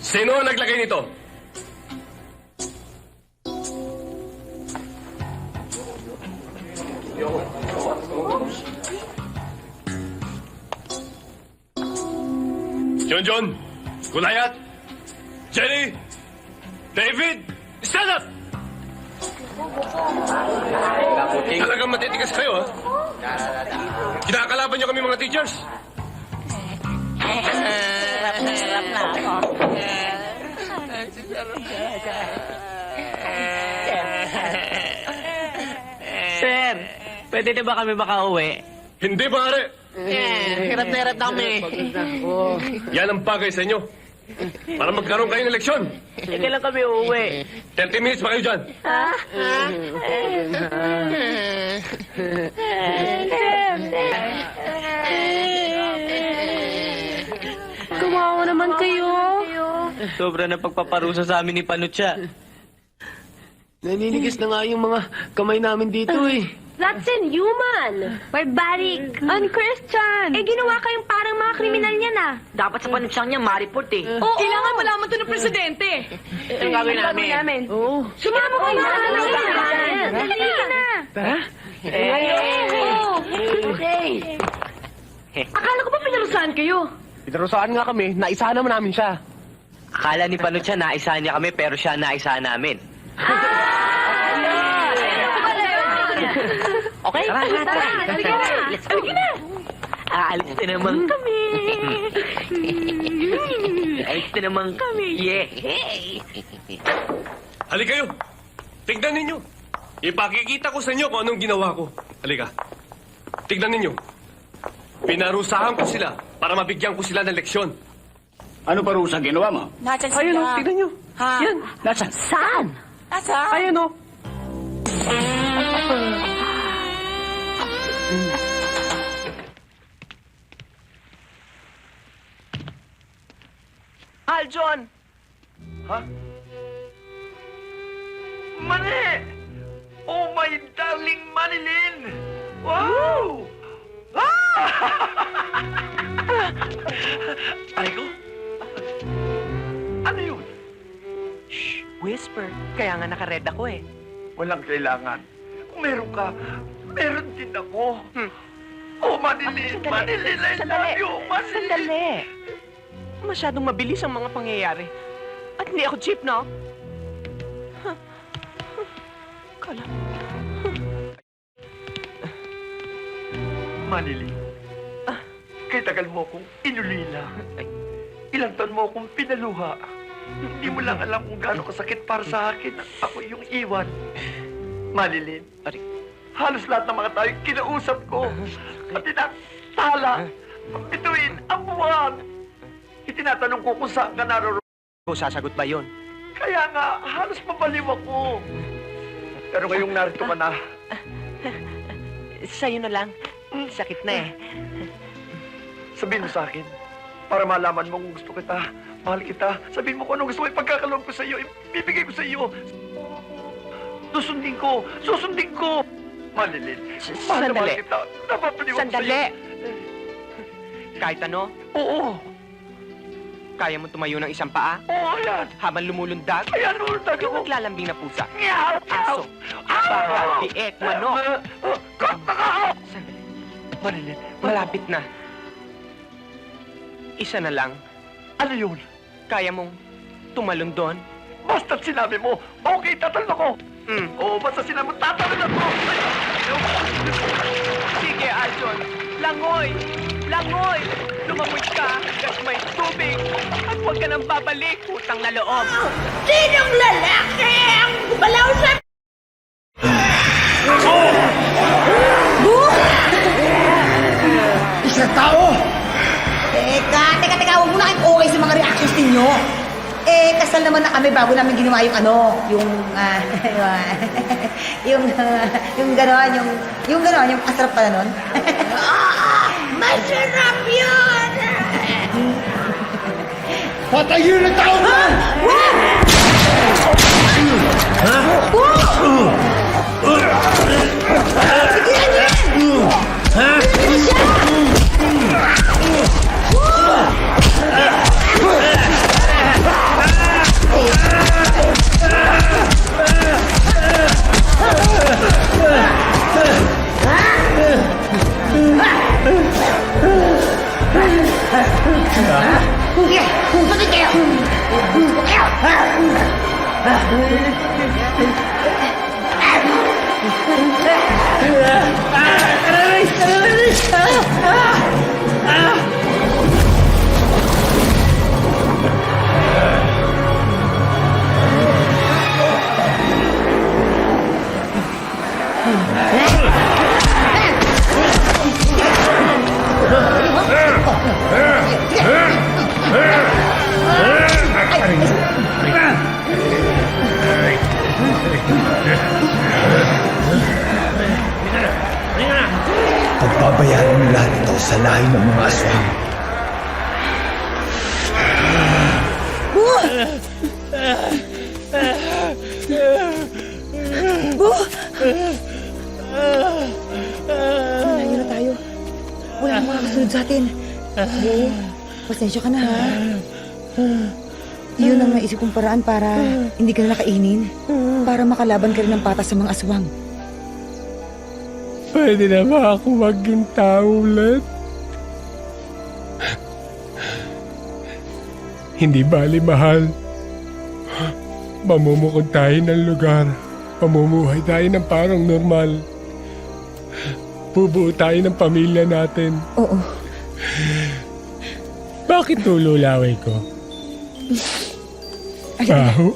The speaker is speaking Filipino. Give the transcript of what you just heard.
Sino ang naglagay nito? John, Gulayat, Jenny, David, stand up! Talagang matitigas kayo, ha? Kinakalaban niyo kami mga teachers. Hirap na ako. Sir, pwede na ba kami makauwi? Hindi, pare. Hirap na kami. Yan ang bagay sa inyo. Para magkaroon kayo ng leksyon. Kailan kami uuwi? 30 minutes pa kayo dyan. Kumawa naman kayo. Sobra na pagpaparusa sa amin ni Panutya. Naninigis na nga yung mga kamay namin dito eh. That's inhuman. Barbaric. Unchristian. Eh, ginawa kayong parang mga kriminal niyan, ah. Dapat sa Panutyang niya, ma-report eh. Oo. Kailangan malaman to ng presidente. Ang gagawin namin. Oo. Sumama ko na. Dali ka na. Tara. Okay. Akala ko ba pinarusahan kayo? Pinarusaan nga kami, naisa naman namin siya. Akala ni Panutya naisahan niya kami, pero siya naisahan namin. Okay? Tara. Let's go. Aalis na naman kami. Aalis na naman kami. Yeah. Halika kayo. Tignan ninyo. Ipakikita ko sa inyo kung anong ginawa ko. Halika. Tignan ninyo. Pinarusahan ko sila para mabigyan ko sila ng leksyon. Ano parusa ginawa mo? Nasaan sila? Ayun o, tignan nyo. Ha? Yan, nasaan? Saan? Nasaan? Ayun o. Aljon! Ha? Mani! Oh, my darling Manilin! Wow! Ay ko? Ano yun? Shh! Whisper. Kaya nga naka-red ako eh. Walang kailangan. Kung meron ka, meron din ako. Oh, Manilin! Manilin, I love you! Manilin! Sandali. Masyadong mabilis ang mga pangyayari. At hindi ako cheap, no? Kala. Manilin, kay tagal mo akong inulila. Ilang taon mo akong pinaluha. Hindi mo lang alam kung gaano kasakit para sa akin. Ako yung iwan. Manilin, halos lahat ng mga tayo kinausap ko. At tinatala, ang bituin, ang buwan. Itinatanong ko kung saan ka naroroon. Kung sasagot ba yun? Kaya nga, halos mabaliw ako. Pero ngayong narito ka na, Sa'yo na lang. Sakit na eh. sabihin mo sa akin, para malaman mo kung gusto kita, mahal kita, sabihin mo kung anong gusto mo, ipagkakaloob ko sa iyo, ibibigay ko sa iyo. Susundin ko! Susundin ko! Manilin, mahal na mahal Sandali. kita. Napapaliw ako Sandali! sa'yo. Kahit ano, Oo, kaya mo tumayo ng isang paa oo, yan. habang lumulundag. Ayan, lumulundag Yung ako. naglalambing na pusa. Meow, meow. Aso, baka, biek, manok. Kota ka ako! Sandali. Manilin, Malapit na. Isa na lang. ano yun? Kaya mong tumalon doon? Basta't sinabi mo, okay, tatalon ako. Oo, basta sinabi mo, tatalon ako. Sige, Aljon. Langoy! Langoy! Lumamoy ka hanggat may tubig. At huwag ka nang babalik, utang na loob. Sinong lalaki ang gumalaw sa... Isang tao! Teka, huwag mo na kayong okay sa mga reactions ninyo. Kasal naman na kami bago namin ginawa yung yung gano'n, yung asarap pala nun. Masarap yun! Patayin na tao mo! Pagbabayaran mo lahat ito sa lahi ng mga aswang. Malayo na tayo. Wala nang makakasunod sa atin. Bu, pasensya ka na ha. Yun ang naisip kong paraan para hindi ka na nakainin. Para makalaban ka rin ng patas sa mga aswang. Pwede na ba ako maging tao ulit? Hindi bali mahal. Mamumukod tayo ng lugar. Pamumuhay tayo ng parang normal. Bubuo tayo ng pamilya natin. Oo. Bakit tululaway ko? Baho?